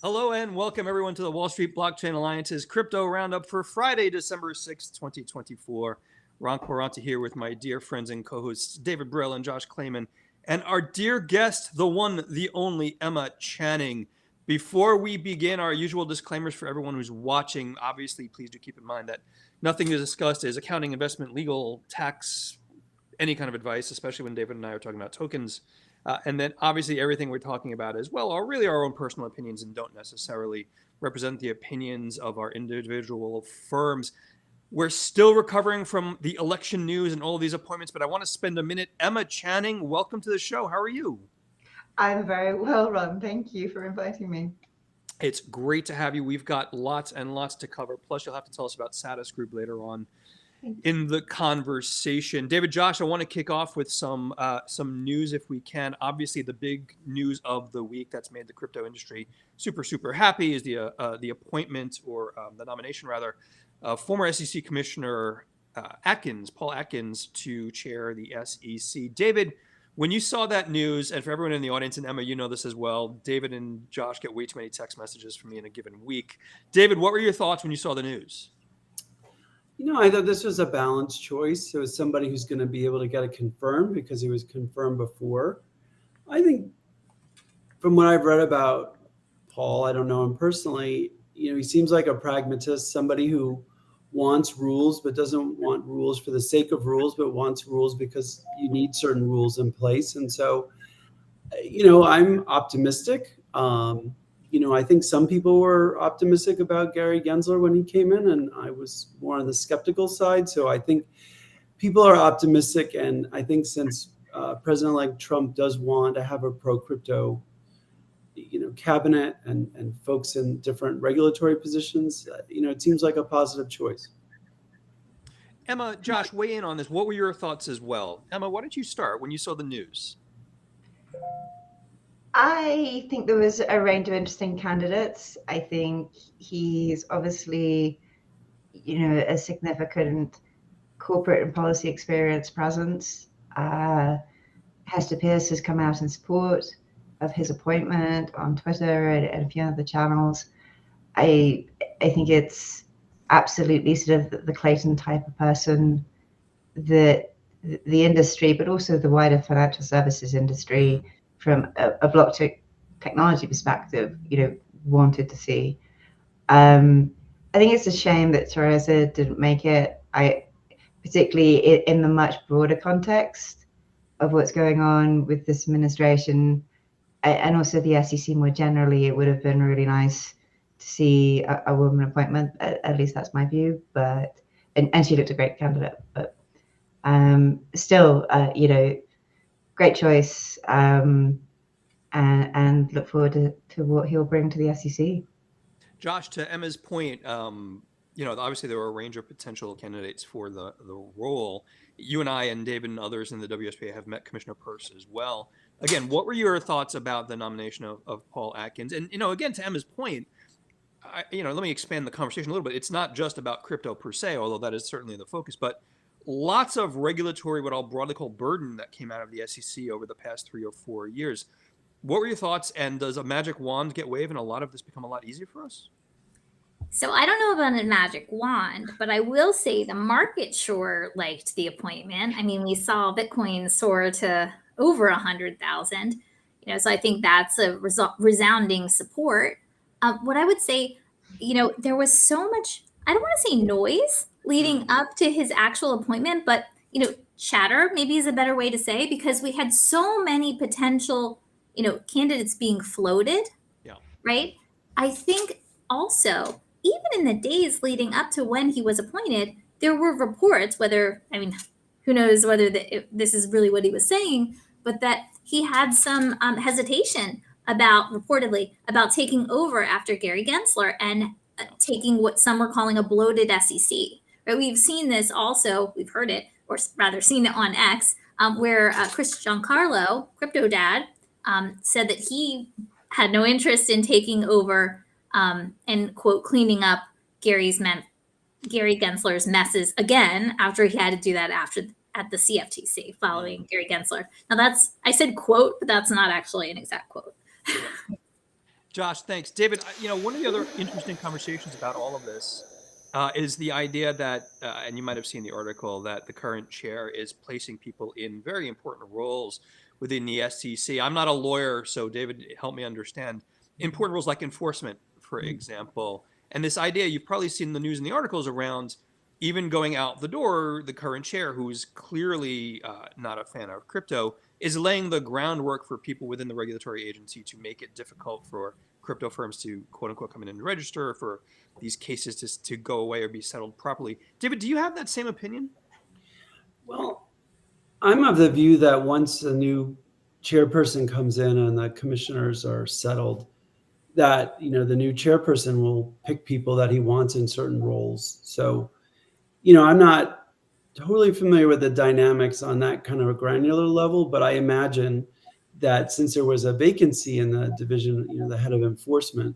Hello and welcome everyone to the Wall Street Blockchain Alliance's Crypto Roundup for Friday, December 6th, 2024. Ron Quaranta here with my dear friends and co-hosts David Brill and Josh Klayman, and our dear guest, the one, the only Emma Channing. Before we begin, our usual disclaimers for everyone who's watching. Obviously, please do keep in mind that nothing is discussed is accounting, investment, legal, tax, any kind of advice, especially when David and I are talking about tokens. And then obviously everything we're talking about as well are really our own personal opinions and don't necessarily represent the opinions of our individual firms. We're still recovering from the election news and all of these appointments, but I want to spend a minute. Emma Channing, welcome to the show. How are you? I'm very well, Ron. Thank you for inviting me. It's great to have you. We've got lots and lots to cover. Plus, you'll have to tell us about Satis Group later on in the conversation. David, Josh, I want to kick off with some news if we can. Obviously, the big news of the week that's made the crypto industry super happy is the appointment or the nomination rather of former SEC Commissioner Paul Atkins to chair the SEC. David, when you saw that news, and for everyone in the audience, and Emma, you know this as well, David and Josh get way too many text messages from me in a given week. David, what were your thoughts when you saw the news? I thought this was a balanced choice. It was somebody who's going to be able to get it confirmed because he was confirmed before. I think from what I've read about Paul, I don't know him personally, he seems like a pragmatist, somebody who wants rules but doesn't want rules for the sake of rules, but wants rules because you need certain rules in place. And so, I'm optimistic. I think some people were optimistic about Gary Gensler when he came in, and I was more on the skeptical side. So I think people are optimistic. And I think since President-elect Trump does want to have a pro-crypto, cabinet and folks in different regulatory positions, it seems like a positive choice. Emma, Josh, weigh in on this. What were your thoughts as well? Emma, why don't you start when you saw the news? I think there was a range of interesting candidates. I think he's obviously, a significant corporate and policy experience presence. Hester Peirce has come out in support of his appointment on Twitter and a few other channels. I think it's absolutely sort of the Clayton type of person that the industry, but also the wider financial services industry, from a blockchain technology perspective, wanted to see. I think it's a shame that Teresa didn't make it. Particularly in the much broader context of what's going on with this administration, and also the SEC more generally, it would have been really nice to see a woman appointment. At least that's my view. But and she looked a great candidate. But still, great choice. And look forward to what he'll bring to the SEC. Josh, to Emma's point, obviously there were a range of potential candidates for the role. You and I and David and others in the WSBA have met Commissioner Peirce as well. Again, what were your thoughts about the nomination of Paul Atkins? And, again, to Emma's point, let me expand the conversation a little bit. It's not just about crypto per se, although that is certainly the focus, but lots of regulatory, what I'll broadly call burden that came out of the SEC over the past 3 or 4 years. What were your thoughts? And does a magic wand get waved and a lot of this become a lot easier for us? So I don't know about a magic wand, but I will say the market sure liked the appointment. I mean, we saw Bitcoin soar to over 100,000. So I think that's a resounding support. What I would say, there was so much, I don't want to say noise leading up to his actual appointment, but, chatter maybe is a better way to say, because we had so many potential, candidates being floated, right? I think also, even in the days leading up to when he was appointed, there were reports, who knows whether this is really what he was saying, but that he had some hesitation reportedly about taking over after Gary Gensler and taking what some were calling a bloated SEC. Right? We've seen this also, we've heard it, or rather seen it on X, where Chris Giancarlo, Crypto Dad, said that he had no interest in taking over and, quote, cleaning up Gary Gensler's messes again after he had to do that at the CFTC following Gary Gensler. Now I said quote, but that's not actually an exact quote. Josh, thanks. David, one of the other interesting conversations about all of this is the idea that, and you might have seen the article, that the current chair is placing people in very important roles within the SEC. I'm not a lawyer, so David, help me understand. Important roles like enforcement, for example. And this idea, you've probably seen the news and the articles around even going out the door, the current chair, who's clearly not a fan of crypto, is laying the groundwork for people within the regulatory agency to make it difficult for crypto firms to, quote unquote, come in and register, for these cases to go away or be settled properly. David, do you have that same opinion? Well, I'm of the view that once a new chairperson comes in and the commissioners are settled, that the new chairperson will pick people that he wants in certain roles. So, I'm not totally familiar with the dynamics on that kind of a granular level, but I imagine that since there was a vacancy in the division, the head of enforcement,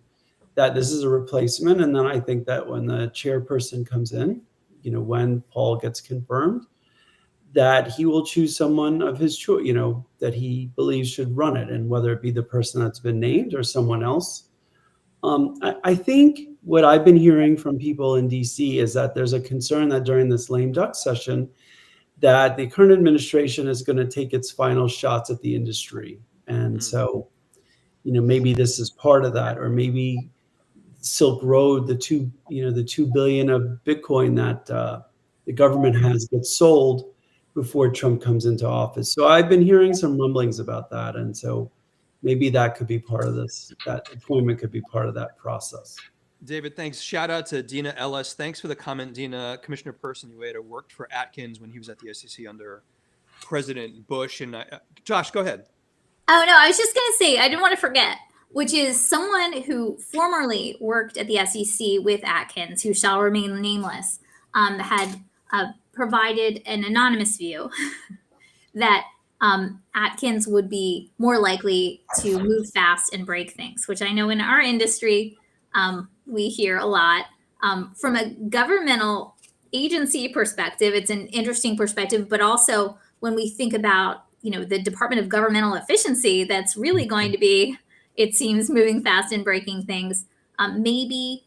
that this is a replacement. And then I think that when the chairperson comes in, when Paul gets confirmed, that he will choose someone of his choice, that he believes should run it, and whether it be the person that's been named or someone else. I think what I've been hearing from people in DC is that there's a concern that during this lame duck session, that the current administration is going to take its final shots at the industry. And so, maybe this is part of that, or maybe Silk Road, the 2 billion of Bitcoin that the government has gets sold before Trump comes into office. So I've been hearing some rumblings about that. And so maybe that could be part of this, that appointment could be part of that process. David, thanks. Shout out to Dina Ellis. Thanks for the comment, Dina. Commissioner Persinueta worked for Atkins when he was at the SEC under President Bush. And Josh, go ahead. Oh, no, I was just going to say, I didn't want to forget, which is someone who formerly worked at the SEC with Atkins, who shall remain nameless, had provided an anonymous view that Atkins would be more likely to move fast and break things, which I know in our industry, we hear a lot. From a governmental agency perspective, it's an interesting perspective, but also when we think about, the Department of Governmental Efficiency, that's really going to be, it seems, moving fast and breaking things. Maybe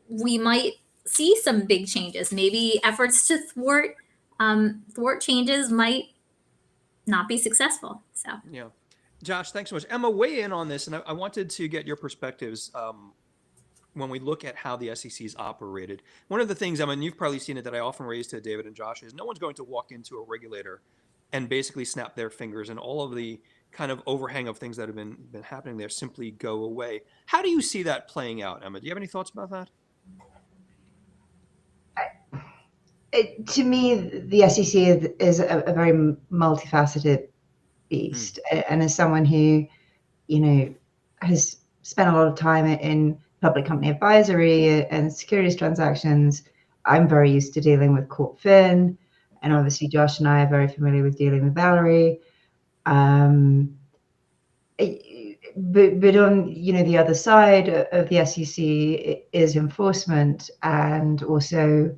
we might see some big changes. Maybe efforts to thwart changes might not be successful. So yeah, Josh, thanks so much. Emma, weigh in on this, and I wanted to get your perspectives when we look at how the SEC's operated. One of the things, Emma, and you've probably seen it, that I often raise to David and Josh is no one's going to walk into a regulator and basically snap their fingers, and all of the kind of overhang of things that have been happening there simply go away. How do you see that playing out, Emma? Do you have any thoughts about that? To me, the SEC is a very multifaceted beast. And as someone who, has spent a lot of time in public company advisory and securities transactions, I'm very used to dealing with Corp Fin. And obviously, Josh and I are very familiar with dealing with Valerie. But on, the other side of the SEC is enforcement and also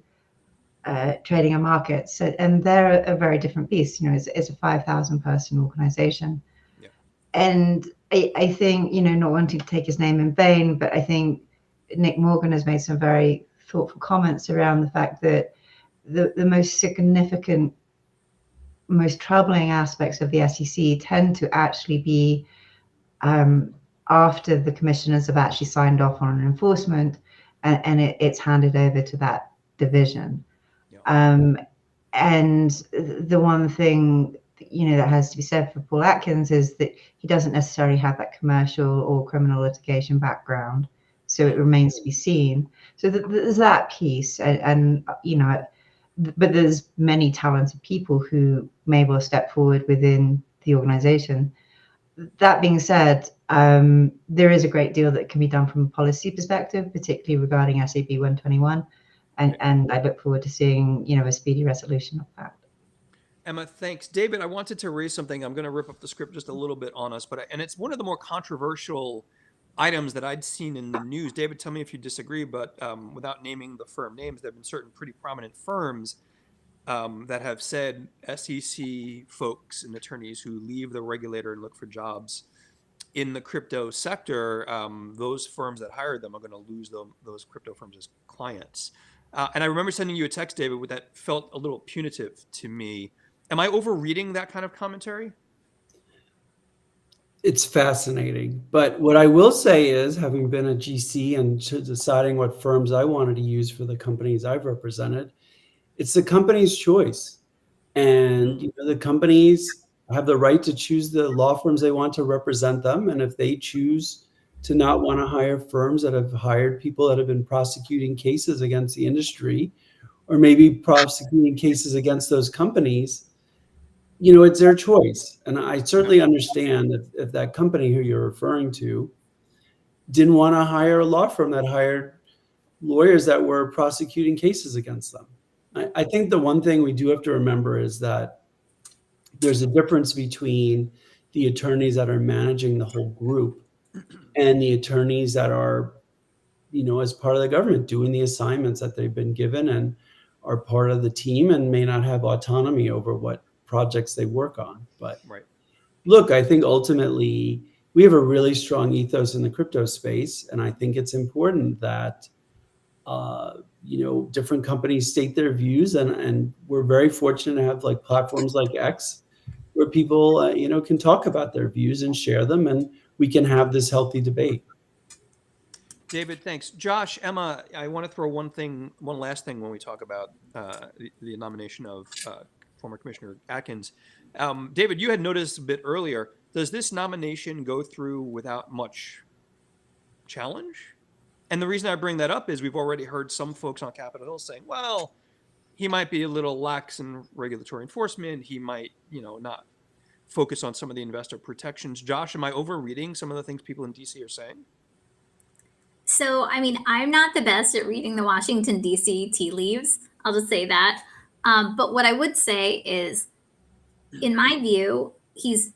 trading and markets, and they're a very different beast. It's a 5,000 person organization. Yeah. And I think, not wanting to take his name in vain, but I think Nick Morgan has made some very thoughtful comments around the fact that the most significant, most troubling aspects of the SEC tend to actually be after the commissioners have actually signed off on an enforcement, and it's handed over to that division. And the one thing, that has to be said for Paul Atkins is that he doesn't necessarily have that commercial or criminal litigation background. So it remains to be seen. So there's that piece. But there's many talented people who may well step forward within the organization. That being said, there is a great deal that can be done from a policy perspective, particularly regarding SAB 121. And I look forward to seeing, a speedy resolution of that. Emma, thanks. David, I wanted to raise something. I'm going to rip up the script just a little bit on us, and it's one of the more controversial items that I'd seen in the news. David, tell me if you disagree, but without naming the firm names, there have been certain pretty prominent firms that have said SEC folks and attorneys who leave the regulator and look for jobs in the crypto sector, those firms that hired them are going to lose those crypto firms as clients. And I remember sending you a text, David, that felt a little punitive to me. Am I overreading that kind of commentary? It's fascinating. But what I will say is, having been a GC and deciding what firms I wanted to use for the companies I've represented, it's the company's choice. And the companies have the right to choose the law firms they want to represent them. And if they choose to not want to hire firms that have hired people that have been prosecuting cases against the industry, or maybe prosecuting cases against those companies, it's their choice. And I certainly understand if that company who you're referring to didn't want to hire a law firm that hired lawyers that were prosecuting cases against them. I think the one thing we do have to remember is that there's a difference between the attorneys that are managing the whole group and the attorneys that are, as part of the government, doing the assignments that they've been given and are part of the team and may not have autonomy over what projects they work on. But look, I think ultimately we have a really strong ethos in the crypto space, and I think it's important that different companies state their views, and we're very fortunate to have like platforms like X where people can talk about their views and share them, and we can have this healthy debate. David, thanks. Josh, Emma, I want to throw one last thing when we talk about the nomination of former Commissioner Atkins. David, you had noticed a bit earlier, does this nomination go through without much challenge? And the reason I bring that up is we've already heard some folks on Capitol Hill saying, well, he might be a little lax in regulatory enforcement. He might, not focus on some of the investor protections. Josh, am I overreading some of the things people in DC are saying? So, I'm not the best at reading the Washington, D.C. tea leaves. I'll just say that. But what I would say is, in my view, he's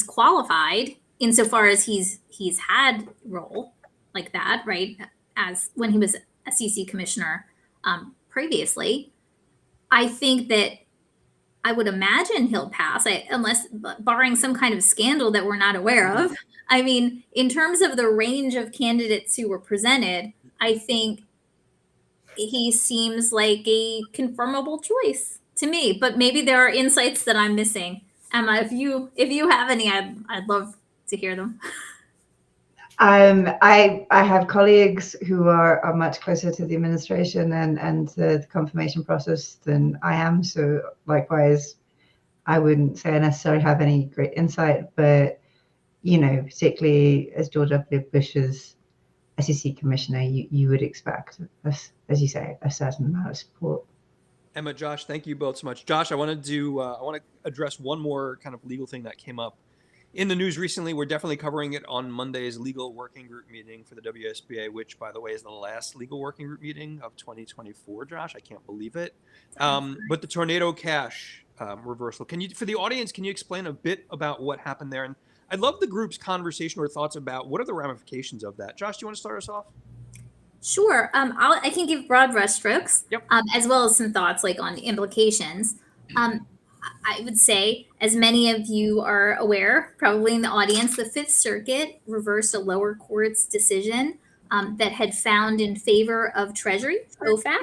qualified insofar as he's had role like that, right? As when he was a SEC commissioner previously. I think that I would imagine he'll pass, unless barring some kind of scandal that we're not aware of. In terms of the range of candidates who were presented, I think he seems like a confirmable choice to me. But maybe there are insights that I'm missing. Emma, if you have any, I'd love to hear them. I have colleagues who are much closer to the administration and the confirmation process than I am. So likewise, I wouldn't say I necessarily have any great insight, but particularly as George W. Bush's SEC commissioner, you would expect, as you say, a certain amount of support. Emma, Josh, thank you both so much. Josh, I want to address one more kind of legal thing that came up in the news recently. We're definitely covering it on Monday's legal working group meeting for the WSBA, which, by the way, is the last legal working group meeting of 2024. Josh, I can't believe it. But the Tornado Cash reversal. For the audience, can you explain a bit about what happened there? And I'd love the group's conversation or thoughts about what are the ramifications of that. Josh, do you want to start us off? Sure. I can give broad brushstrokes, Yep. As well as some thoughts on implications. I would say, as many of you are aware, probably in the audience, the Fifth Circuit reversed a lower court's decision that had found in favor of Treasury, OFAC,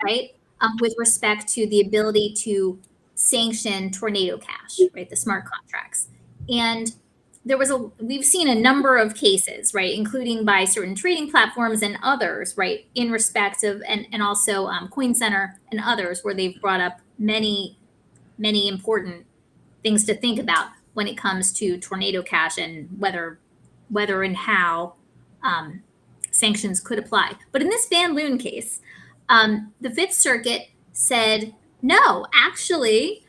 right, with respect to the ability to sanction Tornado Cash, right, the smart contracts. And we've seen a number of cases, right, including by certain trading platforms and others, right, in respect of, and also Coin Center and others, where they've brought up many important things to think about when it comes to Tornado Cash and whether and how sanctions could apply. But in this Van Loon case, the Fifth Circuit said, no, actually,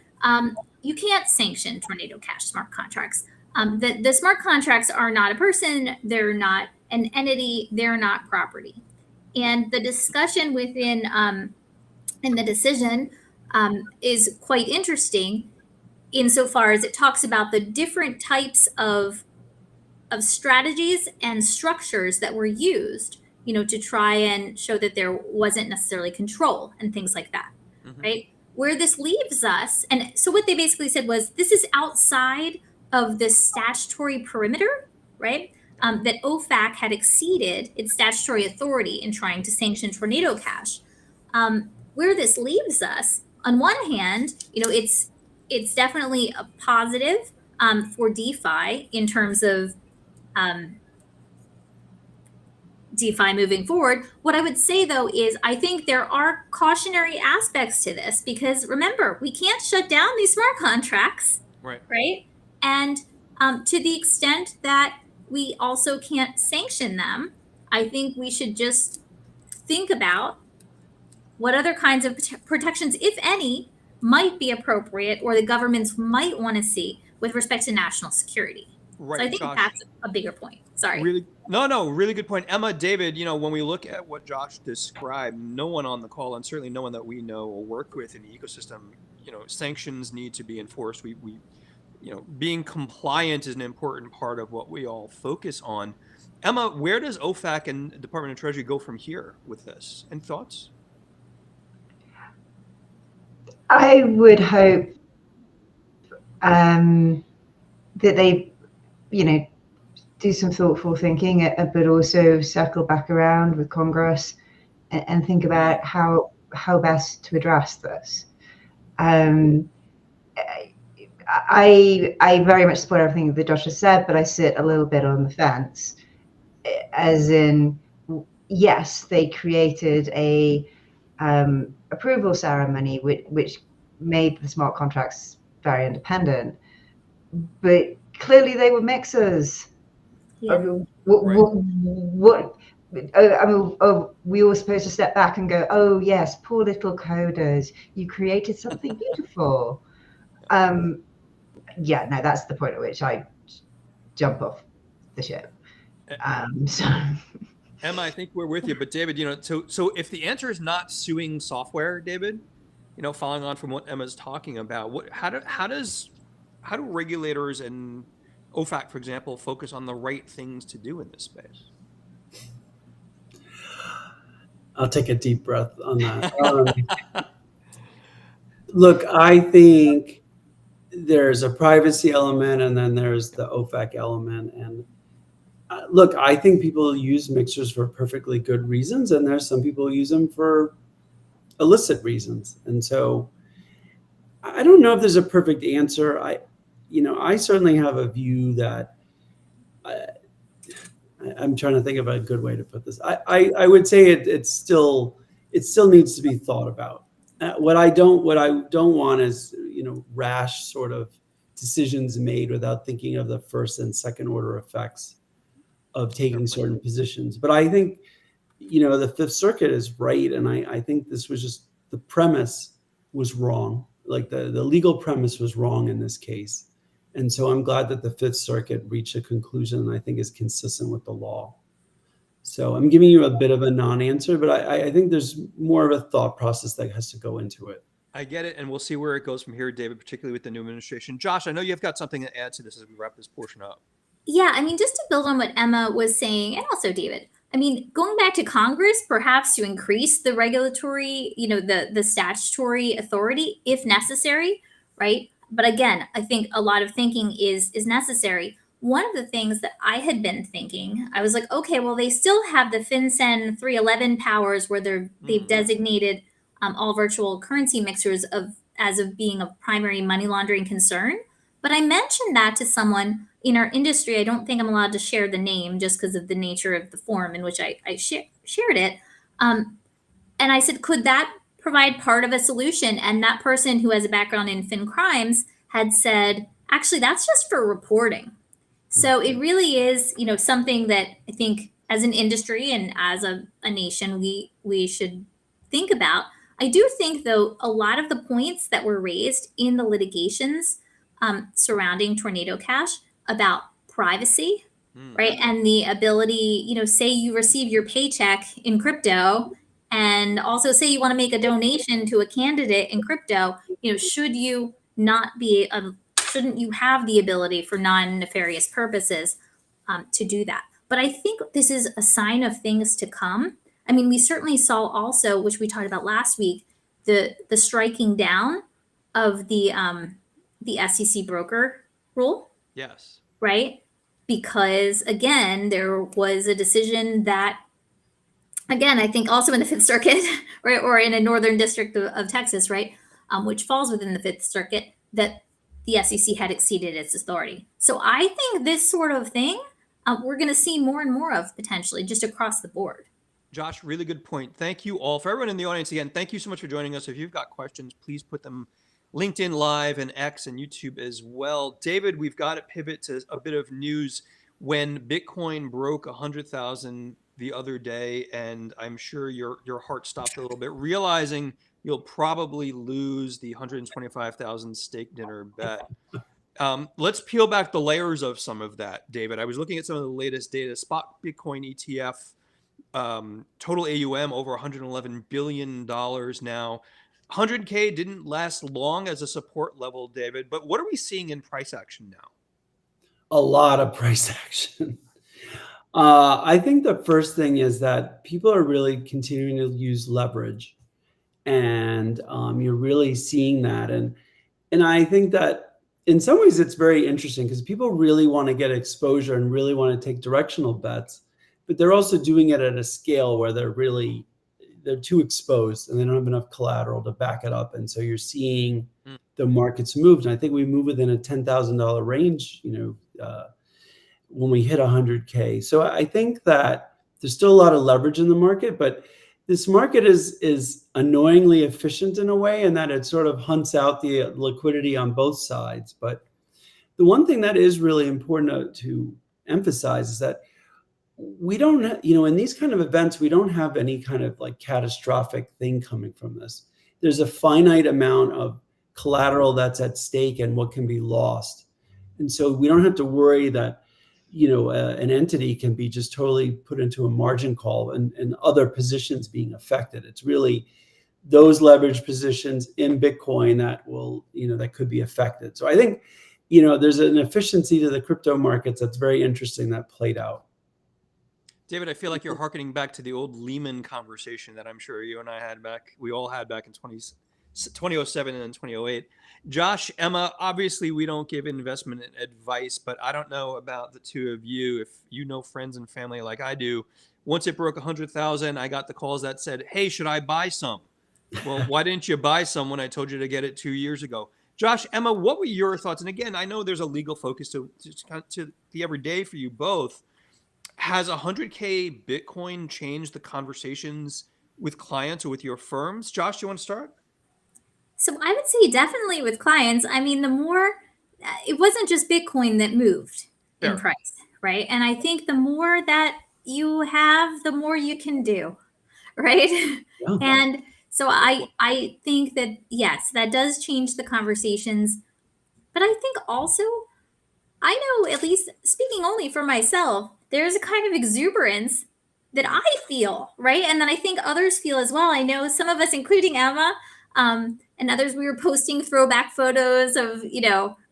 you can't sanction Tornado Cash smart contracts. The smart contracts are not a person, they're not an entity, they're not property. And the discussion within in the decision is quite interesting insofar as it talks about the different types of strategies and structures that were used, to try and show that there wasn't necessarily control and things like that. right? Where this leaves us, and so what they basically said was this is outside of the statutory perimeter, right? That OFAC had exceeded its statutory authority in trying to sanction Tornado Cash. Where this leaves us, on one hand, it's definitely a positive for DeFi in terms of DeFi moving forward. What I would say though is I think there are cautionary aspects to this, because remember, we can't shut down these smart contracts, right? And to the extent that we also can't sanction them, I think we should just think about what other kinds of protections, if any, might be appropriate or the governments might want to see with respect to national security. Right, so I think Josh, that's a bigger point. Sorry. Really good point. Emma, David, when we look at what Josh described, no one on the call, and certainly no one that we know or work with in the ecosystem, sanctions need to be enforced. We being compliant is an important part of what we all focus on. Emma, where does OFAC and Department of Treasury go from here with this? Any thoughts? I would hope that they, do some thoughtful thinking, but also circle back around with Congress and think about how best to address this. I very much support everything that Josh has said, but I sit a little bit on the fence. As in, yes, they created a approval ceremony which made the smart contracts very independent, but clearly they were mixers. Yeah. What we were supposed to step back and go, oh yes, poor little coders, you created something beautiful. That's the point at which I jump off the ship. Emma, I think we're with you, but David, so if the answer is not suing software, David, following on from what Emma's talking about, how do regulators and OFAC, for example, focus on the right things to do in this space? I'll take a deep breath on that. Look, I think there's a privacy element and then there's the OFAC element. And look, I think people use mixers for perfectly good reasons, and there's some people who use them for illicit reasons. And so I don't know if there's a perfect answer. I certainly have a view that I'm trying to think of a good way to put this. I would say it still needs to be thought about. What I don't want is rash sort of decisions made without thinking of the first and second order effects of taking certain positions. But I think the Fifth Circuit is right, and I think this was just the premise was wrong. Like the legal premise was wrong in this case. And so I'm glad that the Fifth Circuit reached a conclusion that I think is consistent with the law. So I'm giving you a bit of a non-answer, but I think there's more of a thought process that has to go into it. I get it, and we'll see where it goes from here, David, particularly with the new administration. Josh, I know you've got something to add to this as we wrap this portion up. Yeah, just to build on what Emma was saying, and also David, going back to Congress, perhaps to increase the regulatory, the statutory authority if necessary, right? But again, I think a lot of thinking is necessary. One of the things that I had been thinking, I was like, okay, well, they still have the FinCEN 311 powers where they've designated all virtual currency mixers as being a primary money laundering concern. But I mentioned that to someone in our industry. I don't think I'm allowed to share the name just because of the nature of the forum in which I shared it. And I said, could that provide part of a solution? And that person who has a background in fin crimes had said, actually, that's just for reporting. So it really is, something that I think as an industry and as a nation, we should think about. I do think, though, a lot of the points that were raised in the litigations surrounding Tornado Cash about privacy, right? And the ability, say you receive your paycheck in crypto, and also say you want to make a donation to a candidate in crypto, shouldn't you have the ability for non-nefarious purposes to do that? But I think this is a sign of things to come. We certainly saw also, which we talked about last week, the striking down of the SEC broker rule, Yes. right? Because again, there was a decision that, again, I think also in the Fifth Circuit, right, or in a northern district of Texas, right, which falls within the Fifth Circuit, that the SEC had exceeded its authority. So I think this sort of thing we're going to see more and more of potentially just across the board. Josh, really good point. Thank you all. For everyone in the audience, again, thank you so much for joining us. If you've got questions, please put them LinkedIn Live and X and YouTube as well. David, we've got to pivot to a bit of news. When Bitcoin broke 100,000 the other day, and I'm sure your heart stopped a little bit, realizing you'll probably lose the 125,000 steak dinner bet. Let's peel back the layers of some of that, David. I was looking at some of the latest data. Spot Bitcoin ETF, total AUM over $111 billion now. 100K didn't last long as a support level, David, but what are we seeing in price action now? A lot of price action. I think the first thing is that people are really continuing to use leverage, and you're really seeing that. And I think that in some ways it's very interesting because people really want to get exposure and really want to take directional bets, but they're also doing it at a scale where they're too exposed and they don't have enough collateral to back it up. And so you're seeing the markets moved. And I think we move within a $10,000 range, when we hit 100K. So I think that there's still a lot of leverage in the market, but this market is annoyingly efficient in a way, in that it sort of hunts out the liquidity on both sides. But the one thing that is really important to emphasize is that we don't, in these kind of events, we don't have any kind of like catastrophic thing coming from this. There's a finite amount of collateral that's at stake and what can be lost. And so we don't have to worry that, an entity can be just totally put into a margin call and other positions being affected. It's really those leverage positions in Bitcoin that will, that could be affected. So I think, there's an efficiency to the crypto markets that's very interesting that played out. David, I feel like you're hearkening back to the old Lehman conversation that I'm sure you and I we all had back in 2007 and 2008. Josh, Emma, obviously we don't give investment advice, but I don't know about the two of you. If you know friends and family like I do, once it broke 100,000, I got the calls that said, "Hey, should I buy some?" Well, why didn't you buy some when I told you to get it 2 years ago? Josh, Emma, what were your thoughts? And again, I know there's a legal focus to the everyday for you both. Has 100K Bitcoin changed the conversations with clients or with your firms? Josh, do you want to start? So I would say definitely with clients. I mean, the more, it wasn't just Bitcoin that moved in price, right? And I think the more that you have, the more you can do, right? Yeah. And so I think that, yes, that does change the conversations. But I think also, I know, at least speaking only for myself, there's a kind of exuberance that I feel, right? And then I think others feel as well. I know some of us, including Emma, and others, we were posting throwback photos of,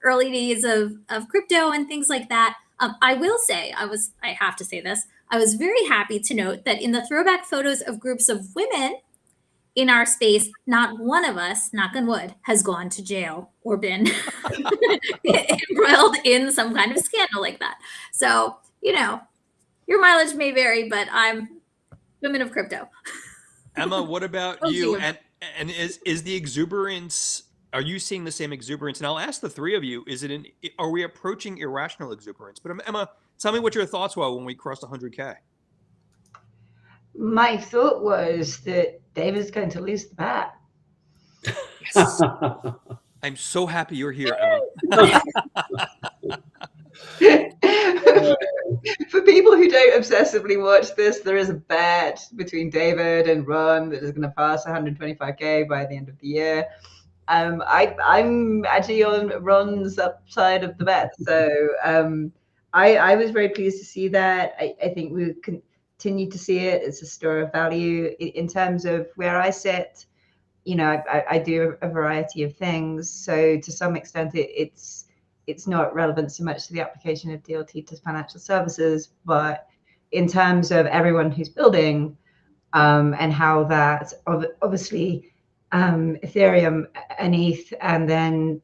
early days of crypto and things like that. I will say, I have to say this, I was very happy to note that in the throwback photos of groups of women in our space, not one of us, knock on wood, has gone to jail or been embroiled in some kind of scandal like that. So, your mileage may vary, but I'm women of crypto. Emma, what about you? And is the exuberance, are you seeing the same exuberance? And I'll ask the three of you, are we approaching irrational exuberance? But Emma, tell me what your thoughts were when we crossed 100K. My thought was that David's going to lose the bet. Yes. I'm so happy you're here, Emma. For people who don't obsessively watch this, there is a bet between David and Ron that is going to pass 125K by the end of the year. I'm actually on Ron's upside of the bet. So I was very pleased to see that. I think we continue to see it. It's a store of value. In terms of where I sit, I do a variety of things. So to some extent, it's not relevant so much to the application of DLT to financial services, but in terms of everyone who's building and how that obviously Ethereum and ETH, and then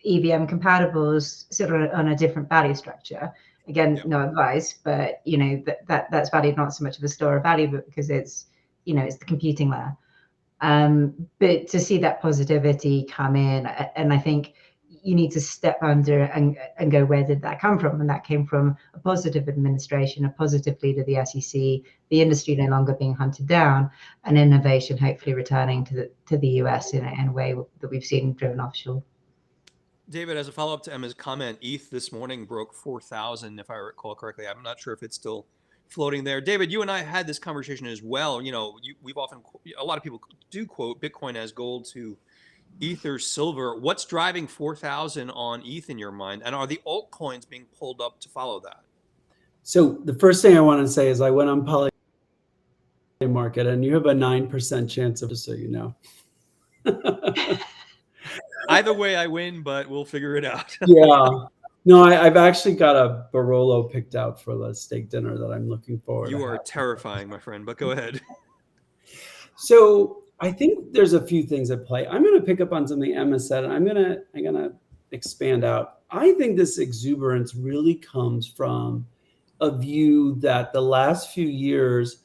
EVM compatibles sit on a different value structure. Again, no advice, but that's valued not so much of a store of value, but because it's it's the computing layer. But to see that positivity come in, and I think you need to step under and go, where did that come from? And that came from a positive administration, a positive leader, the SEC, the industry no longer being hunted down, and innovation hopefully returning to the US in a way that we've seen driven offshore. David, as a follow-up to Emma's comment, ETH this morning broke 4,000, if I recall correctly. I'm not sure if it's still floating there. David, you and I had this conversation as well. A lot of people do quote Bitcoin as gold to Ether, silver. What's driving 4,000 on ETH in your mind? And are the altcoins being pulled up to follow that? So the first thing I want to say is I went on Polymarket, and you have a 9% chance of, just so you know. Either way, I win, but we'll figure it out. Yeah. No, I've actually got a Barolo picked out for the steak dinner that I'm looking forward to. You are terrifying, my friend, but go ahead. So I think there's a few things at play. I'm going to pick up on something Emma said, and I'm gonna expand out. I think this exuberance really comes from a view that the last few years,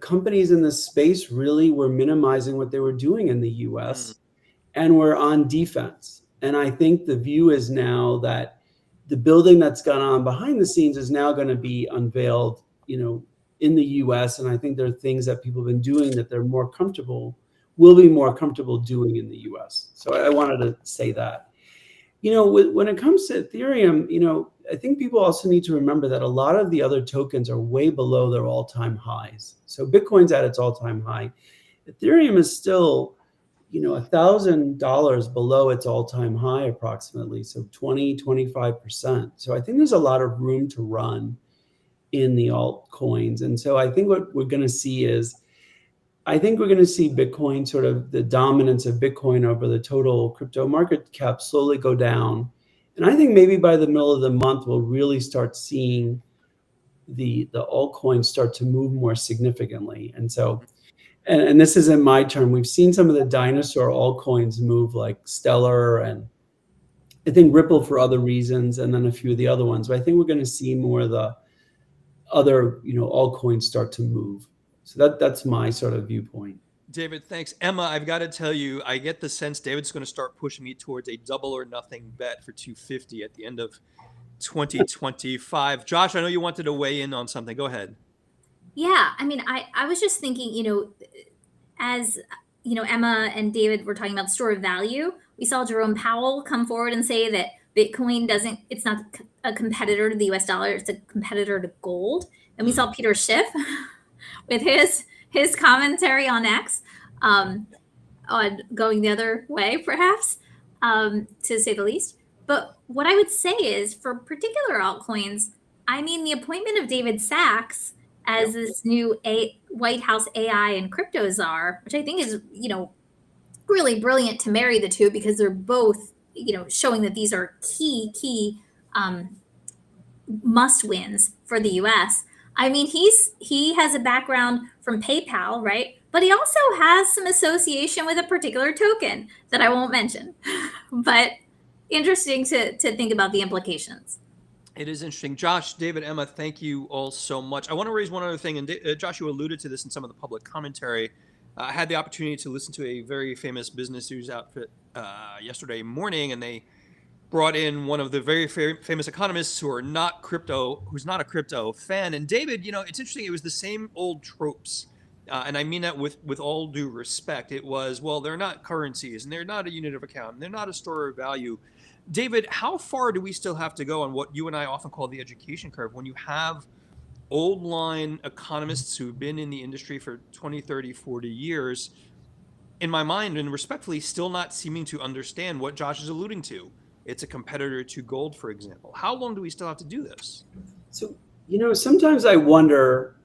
companies in this space really were minimizing what they were doing in the US and were on defense. And I think the view is now that the building that's gone on behind the scenes is now going to be unveiled, in the US. And I think there are things that people have been doing that they're will be more comfortable doing in the US. So I wanted to say that. When it comes to Ethereum, I think people also need to remember that a lot of the other tokens are way below their all-time highs. So Bitcoin's at its all-time high. Ethereum is still, $1,000 below its all-time high approximately. So 25%. So I think there's a lot of room to run in the altcoins. And so I think what we're going to see is, Bitcoin, sort of the dominance of Bitcoin over the total crypto market cap, slowly go down. And I think maybe by the middle of the month, we'll really start seeing the altcoins start to move more significantly. And so, and this isn't my term, we've seen some of the dinosaur altcoins move, like Stellar and I think Ripple for other reasons, and then a few of the other ones. But I think we're going to see more of the other, altcoins start to move. So that's my sort of viewpoint. David, thanks. Emma, I've got to tell you, I get the sense David's going to start pushing me towards a double or nothing bet for 250 at the end of 2025. Josh, I know you wanted to weigh in on something. Go ahead. Yeah, I mean, I was just thinking, as Emma and David were talking about store of value, we saw Jerome Powell come forward and say that Bitcoin it's not a competitor to the US dollar, it's a competitor to gold. And we saw Peter Schiff with his commentary on X, on going the other way, perhaps, to say the least. But what I would say is, for particular altcoins, the appointment of David Sachs as this new White House AI and crypto czar, which I think is, really brilliant to marry the two, because they're both, showing that these are key must wins for the US. He has a background from PayPal, right? But he also has some association with a particular token that I won't mention. But interesting to think about the implications. It is interesting. Josh, David, Emma, thank you all so much. I want to raise one other thing, and Josh, you alluded to this in some of the public commentary. I had the opportunity to listen to a very famous business news outfit yesterday morning, and they brought in one of the very famous economists who's not a crypto fan. And David, it's interesting. It was the same old tropes. And I mean that with all due respect. It was, well, they're not currencies, and they're not a unit of account, and they're not a store of value. David, how far do we still have to go on what you and I often call the education curve when you have old line economists who've been in the industry for 20, 30, 40 years, in my mind, and respectfully, still not seeming to understand what Josh is alluding to? It's a competitor to gold, for example. How long do we still have to do this? So, sometimes I wonder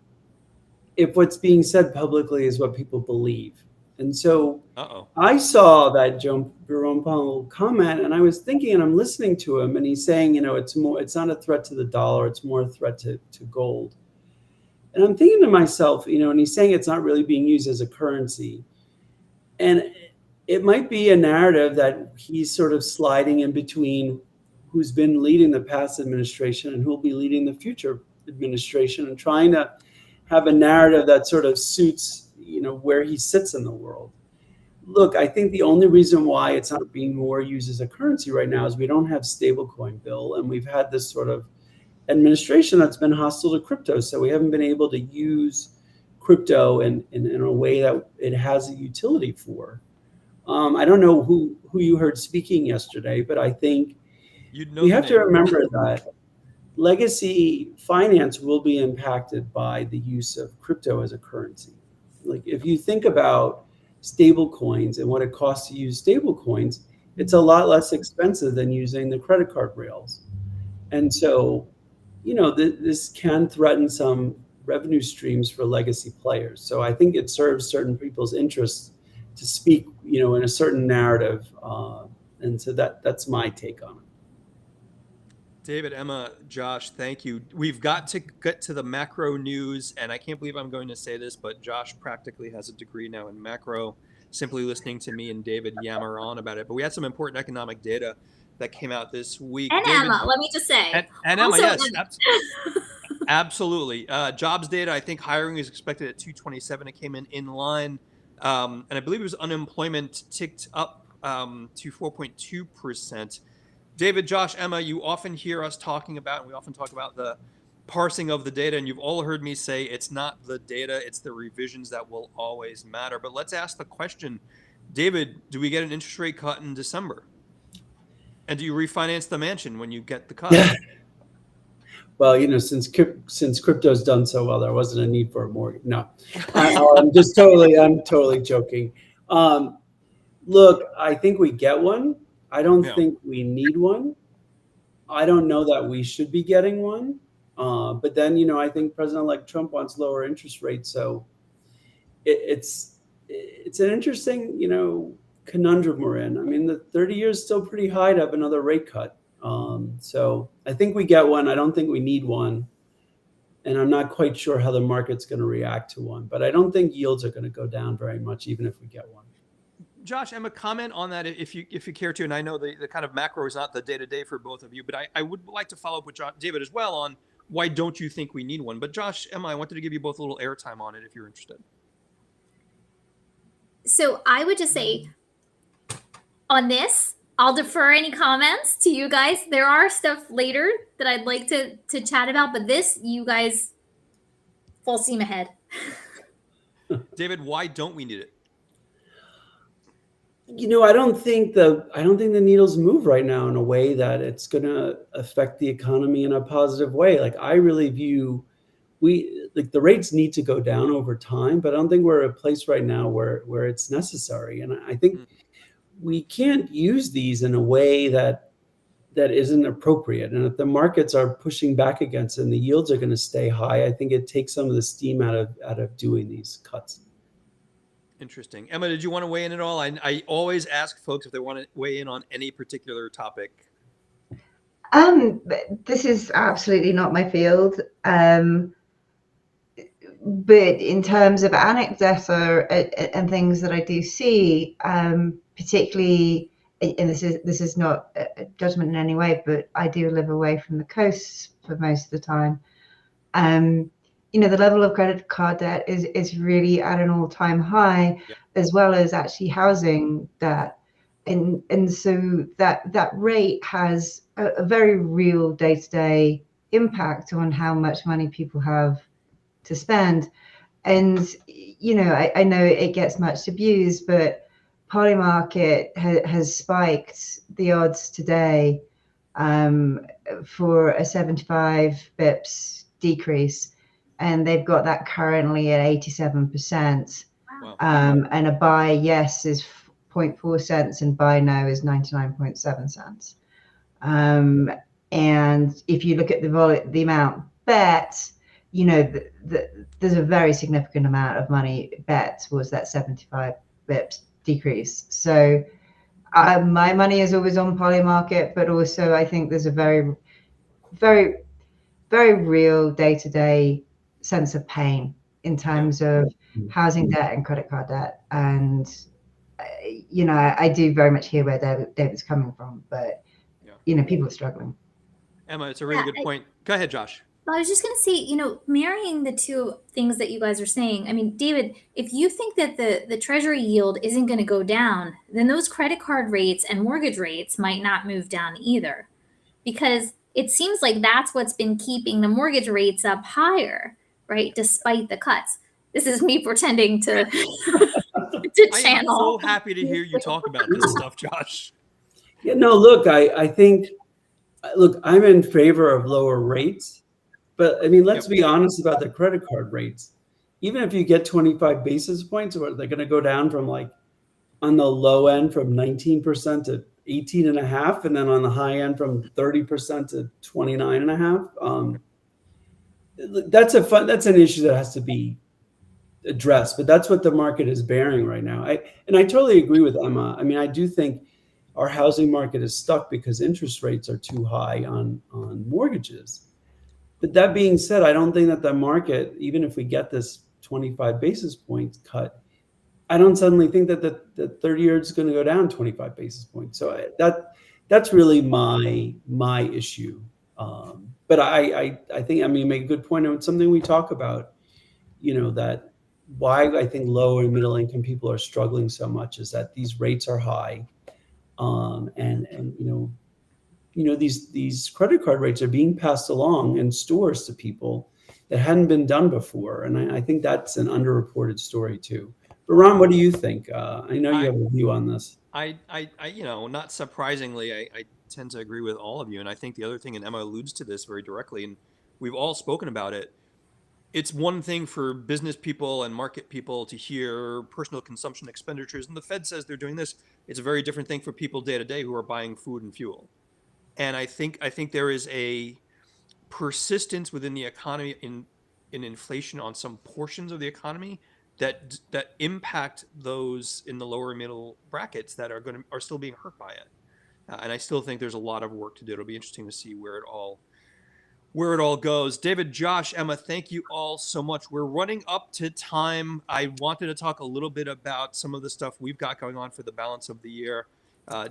if what's being said publicly is what people believe. And so I saw that Jerome Powell comment, and I was thinking, and I'm listening to him, and he's saying, it's not a threat to the dollar, it's more a threat to gold. And I'm thinking to myself, and he's saying it's not really being used as a currency. And it might be a narrative that he's sort of sliding in between who's been leading the past administration and who'll be leading the future administration, and trying to have a narrative that sort of suits, where he sits in the world. Look, I think the only reason why it's not being more used as a currency right now is we don't have stablecoin bill, and we've had this sort of administration that's been hostile to crypto. So we haven't been able to use crypto in a way that it has a utility for. I don't know who you heard speaking yesterday, but I think we have to remember that legacy finance will be impacted by the use of crypto as a currency. Like, if you think about stable coins and what it costs to use stable coins, it's a lot less expensive than using the credit card rails. And so, this can threaten some revenue streams for legacy players. So I think it serves certain people's interests to speak, in a certain narrative. And so that's my take on it. David, Emma, Josh, thank you. We've got to get to the macro news, and I can't believe I'm going to say this, but Josh practically has a degree now in macro, simply listening to me and David yammer on about it. But we had some important economic data that came out this week. And David, Emma, let me just say. and Emma, yes, absolutely. Jobs data, I think hiring is expected at 227. It came in line. And I believe it was unemployment ticked up to 4.2%. David, Josh, Emma, you often hear us talking about, and we often talk about the parsing of the data, and you've all heard me say it's not the data, it's the revisions that will always matter. But let's ask the question, David, do we get an interest rate cut in December? And do you refinance the mansion when you get the cut? Yeah. Well, since crypto's done so well, there wasn't a need for a mortgage. No, I'm totally joking. Look, I think we get one. I don't think we need one. I don't know that we should be getting one. But then, I think President-elect Trump wants lower interest rates. So it's an interesting, conundrum we're in. I mean, the 30 years is still pretty high to have another rate cut. So I think we get one. I don't think we need one. And I'm not quite sure how the market's going to react to one. But I don't think yields are going to go down very much, even if we get one. Josh, Emma, comment on that if you care to. And I know the kind of macro is not the day-to-day for both of you, but I would like to follow up with David as well on why don't you think we need one? But Josh, Emma, I wanted to give you both a little airtime on it if you're interested. So I would just say on this, I'll defer any comments to you guys. There are stuff later that I'd like to chat about, but this, you guys, full steam ahead. David, why don't we need it? I don't think the needles move right now in a way that it's going to affect the economy in a positive way. Like, I really view the rates need to go down over time, but I don't think we're at a place right now where it's necessary. And I think we can't use these in a way that isn't appropriate. And if the markets are pushing back against it and the yields are going to stay high, I think it takes some of the steam out of doing these cuts. Interesting. Emma, did you want to weigh in at all? I always ask folks if they want to weigh in on any particular topic. This is absolutely not my field. But in terms of anecdotal and things that I do see, particularly, and this is not a judgment in any way, but I do live away from the coast for most of the time. The level of credit card debt is really at an all-time high, as well as actually housing debt. And so that rate has a very real day-to-day impact on how much money people have to spend. And, I know it gets much abused, but Polymarket has spiked the odds today for a 75 bips decrease. And they've got that currently at 87%. Wow. And a buy yes is 0.4 cents and buy no is 99.7 cents. And if you look at the amount bet, there's a very significant amount of money bet towards that 75 bips decrease. So my money is always on Polymarket, but also I think there's a very, very, very real day-to-day sense of pain in terms of housing debt and credit card debt. And I do very much hear where David's coming from, but people are struggling. Emma, it's a really good point. Go ahead, Josh. Well, I was just going to say, marrying the two things that you guys are saying. I mean, David, if you think that the treasury yield isn't going to go down, then those credit card rates and mortgage rates might not move down either, because it seems like that's what's been keeping the mortgage rates up higher, right? Despite the cuts. This is me pretending to channel. I'm so happy to hear you talk about this stuff, Josh. Yeah, no, look, I think, I'm in favor of lower rates. But I mean, let's be honest about the credit card rates. Even if you get 25 basis points, they're going to go down from on the low end from 19% to 18.5%, and then on the high end from 30% to 29.5%. That's an issue that has to be addressed, but that's what the market is bearing right now. I totally agree with Emma. I mean, I do think our housing market is stuck because interest rates are too high on mortgages. But that being said, I don't think that the market, even if we get this 25 basis points cut, I don't suddenly think that the 30-year is going to go down 25 basis points. So that's really my issue. But I think, you make a good point. And it's something we talk about, that why I think low and middle income people are struggling so much is that these rates are high. These credit card rates are being passed along in stores to people that hadn't been done before. And I think that's an underreported story too. But Ron, what do you think? I know you have a view on this. I not surprisingly, I tend to agree with all of you. And I think the other thing, and Emma alludes to this very directly, and we've all spoken about it. It's one thing for business people and market people to hear personal consumption expenditures, and the Fed says they're doing this. It's a very different thing for people day to day who are buying food and fuel. And I think there is a persistence within the economy in inflation on some portions of the economy that impact those in the lower middle brackets that are still being hurt by it. And I still think there's a lot of work to do. It'll be interesting to see where it all goes. David, Josh, Emma, thank you all so much. We're running up to time. I wanted to talk a little bit about some of the stuff we've got going on for the balance of the year.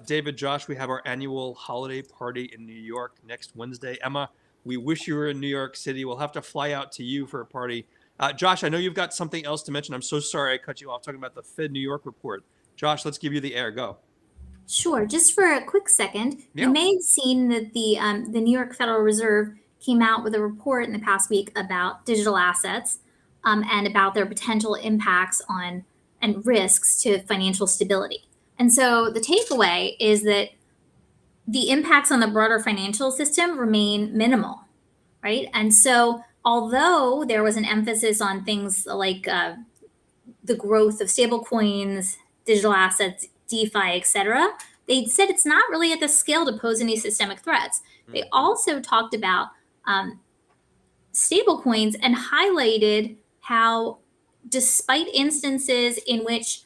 David, Josh, we have our annual holiday party in New York next Wednesday. Emma, we wish you were in New York City. We'll have to fly out to you for a party. Josh, I know you've got something else to mention. I'm so sorry I cut you off talking about the Fed New York report. Josh, let's give you the air. Go. Sure. Just for a quick second, you may have seen that the New York Federal Reserve came out with a report in the past week about digital assets and about their potential impacts on and risks to financial stability. And so the takeaway is that the impacts on the broader financial system remain minimal, right? And so although there was an emphasis on things like the growth of stablecoins, digital assets, DeFi, et cetera, they said it's not really at the scale to pose any systemic threats. They also talked about stablecoins and highlighted how, despite instances in which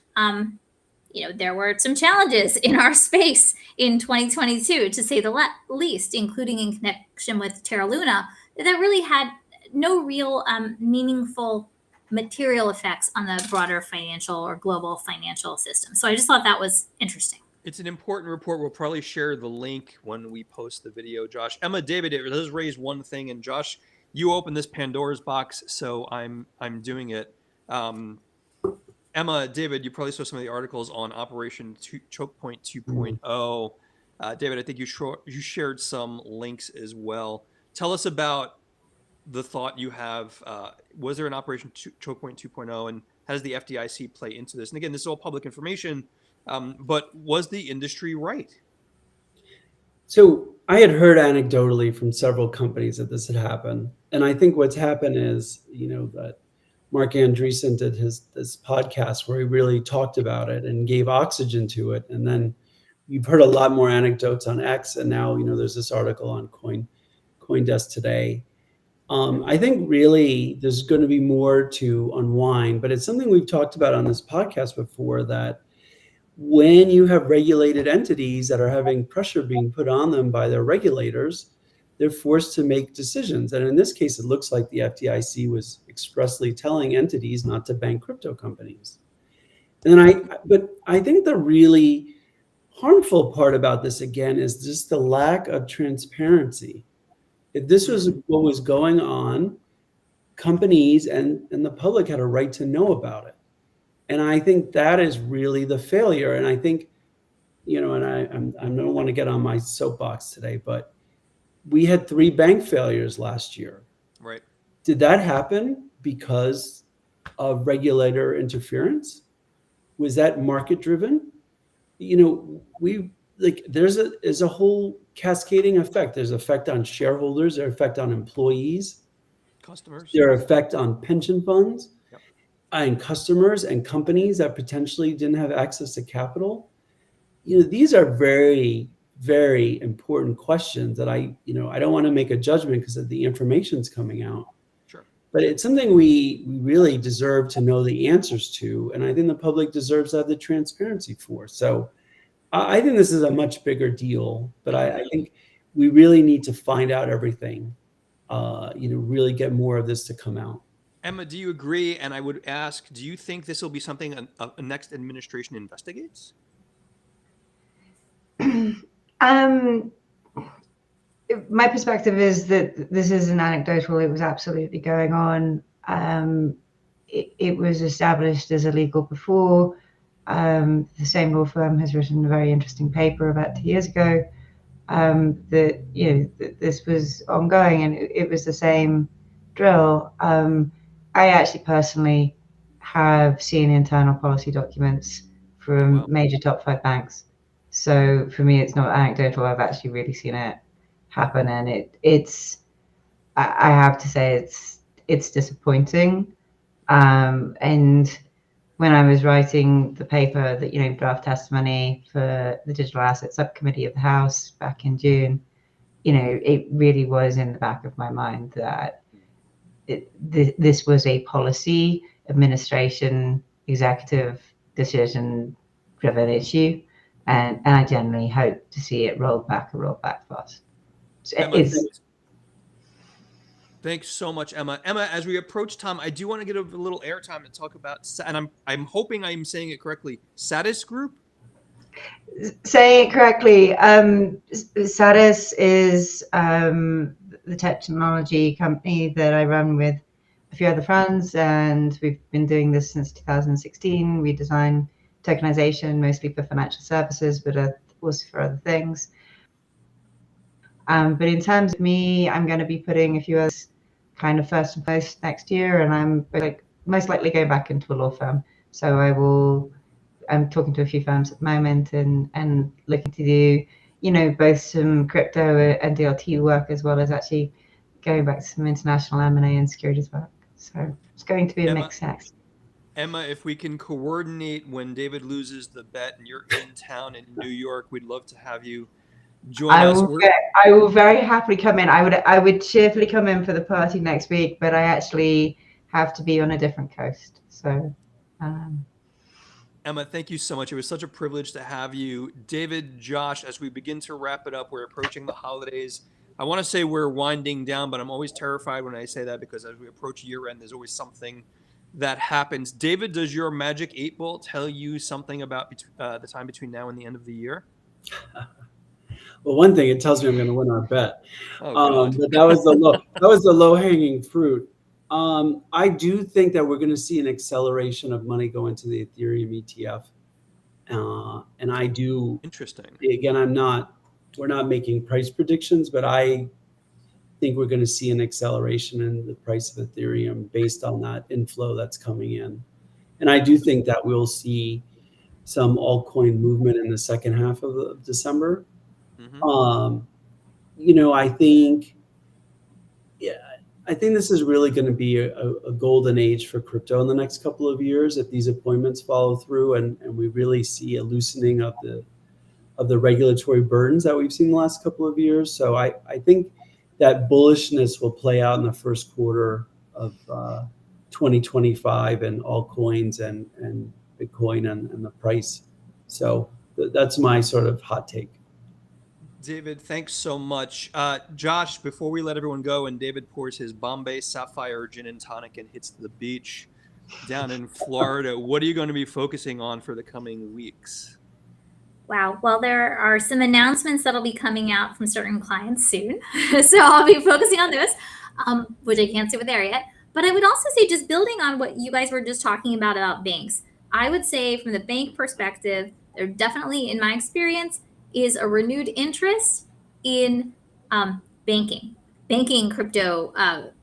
there were some challenges in our space in 2022, to say the least, including in connection with Terra Luna, that really had no real meaningful material effects on the broader financial or global financial system. So I just thought that was interesting. It's an important report. We'll probably share the link when we post the video, Josh. Emma, David, it does raise one thing, and Josh, you opened this Pandora's box, so I'm doing it. Emma, David, you probably saw some of the articles on Operation Choke Point 2.0. David, I think you shared some links as well. Tell us about the thought you have. Was there an Operation Choke Point 2.0, and how does the FDIC play into this? And again, this is all public information, but was the industry right? So I had heard anecdotally from several companies that this had happened. And I think what's happened is, that Mark Andreessen did this podcast where he really talked about it and gave oxygen to it. And then you've heard a lot more anecdotes on X, and now there's this article on CoinDesk today. I think really there's going to be more to unwind, but it's something we've talked about on this podcast before, that when you have regulated entities that are having pressure being put on them by their regulators, they're forced to make decisions. And in this case, it looks like the FDIC was expressly telling entities not to bank crypto companies. But I think the really harmful part about this, again, is just the lack of transparency. If this was what was going on, companies and the public had a right to know about it. And I think that is really the failure. And I think, and I don't want to get on my soapbox today, but we had 3 bank failures last year. Right. Did that happen because of regulator interference? Was that market driven? There's a whole cascading effect. There's effect on shareholders, there's effect on employees, customers, there's effect on pension funds, yep, and customers and companies that potentially didn't have access to capital. These are very, very important questions that I don't want to make a judgment because of the information's coming out. Sure. But it's something we really deserve to know the answers to, and I think the public deserves to have the transparency for. So I think this is a much bigger deal, but I think we really need to find out everything, really get more of this to come out. Emma, do you agree? And I would ask, do you think this will be something a next administration investigates? My perspective is that this isn't anecdotal. It was absolutely going on. It was established as illegal before. The same law firm has written a very interesting paper about 2 years ago that this was ongoing, and it was the same drill. I actually personally have seen internal policy documents from major top 5 banks. So for me, it's not anecdotal. I've actually really seen it happen, and I have to say it's disappointing. And when I was writing the paper that draft testimony for the Digital Asset Subcommittee of the House back in June, it really was in the back of my mind that this was a policy, administration, executive decision driven issue. And I genuinely hope to see it rolled back fast. Thanks so much, Emma. Emma, as we approach time, I do want to get a little airtime to talk about, and I'm hoping I'm saying it correctly, Satis Group? Saying it correctly, Satis is the technology company that I run with a few other friends, and we've been doing this since 2016. We design tokenization mostly for financial services, but also for other things. But in terms of me, I'm going to be putting a few others kind of first and post next year, and I'm most likely going back into a law firm. So I'm talking to a few firms at the moment and looking to do, both some crypto and DLT work, as well as actually going back to some international M&A and securities work. So it's going to be a mix next. Emma, if we can coordinate when David loses the bet and you're in town in New York, we'd love to have you join us. I will very happily come in. I would cheerfully come in for the party next week, but I actually have to be on a different coast. So, Emma, thank you so much. It was such a privilege to have you. David, Josh, as we begin to wrap it up, we're approaching the holidays. I want to say we're winding down, but I'm always terrified when I say that because as we approach year end, there's always something that happens. David, does your magic 8 ball tell you something about the time between now and the end of the year? Well, one thing, it tells me I'm going to win our bet. But that was the low hanging fruit. I do think that we're going to see an acceleration of money go into the Ethereum ETF, and I do. Interesting. Again, we're not making price predictions, but I think we're going to see an acceleration in the price of Ethereum based on that inflow that's coming in. And I do think that we'll see some altcoin movement in the second half of December. Mm-hmm. I think this is really going to be a golden age for crypto in the next couple of years if these appointments follow through and we really see a loosening of the regulatory burdens that we've seen the last couple of years. So I think that bullishness will play out in the first quarter of 2025 and altcoins and Bitcoin and the price. So that's my sort of hot take. David, thanks so much. Josh, before we let everyone go and David pours his Bombay Sapphire Gin and Tonic and hits the beach, down in Florida. What are you going to be focusing on for the coming weeks? Wow. Well, there are some announcements that'll be coming out from certain clients soon. So I'll be focusing on those, which I can't say what they are yet. But I would also say, just building on what you guys were just talking about banks, I would say from the bank perspective, there definitely, in my experience, is a renewed interest in banking, crypto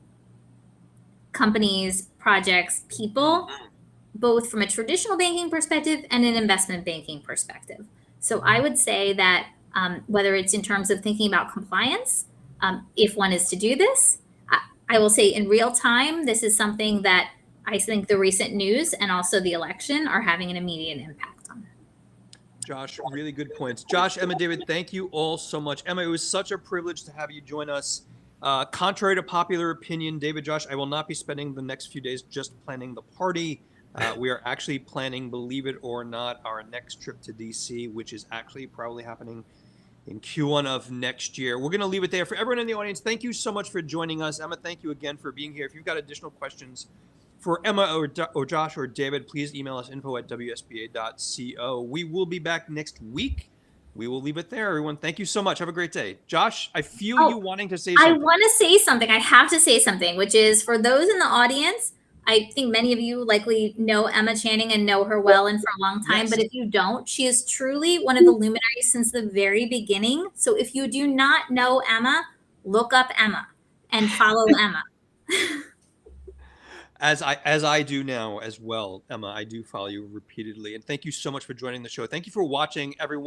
companies, projects, people, both from a traditional banking perspective and an investment banking perspective. So I would say that whether it's in terms of thinking about compliance, if one is to do this, I will say in real time, this is something that I think the recent news and also the election are having an immediate impact on. Josh, really good points. Josh, Emma, David, thank you all so much. Emma, it was such a privilege to have you join us. Contrary to popular opinion, David, Josh, I will not be spending the next few days just planning the party. We are actually planning, believe it or not, our next trip to DC, which is actually probably happening in Q1 of next year. We're going to leave it there. For everyone in the audience, thank you so much for joining us. Emma, thank you again for being here. If you've got additional questions for Emma or Josh or David, please email us info@wsba.co. We will be back next week. We will leave it there, everyone. Thank you so much. Have a great day. Josh, I feel you wanting to say something. I want to say something. I have to say something, which is for those in the audience, I think many of you likely know Emma Channing and know her well and for a long time. Yes. But if you don't, she is truly one of the luminaries since the very beginning. So if you do not know Emma, look up Emma and follow Emma. As I do now as well, Emma, I do follow you repeatedly. And thank you so much for joining the show. Thank you for watching, everyone.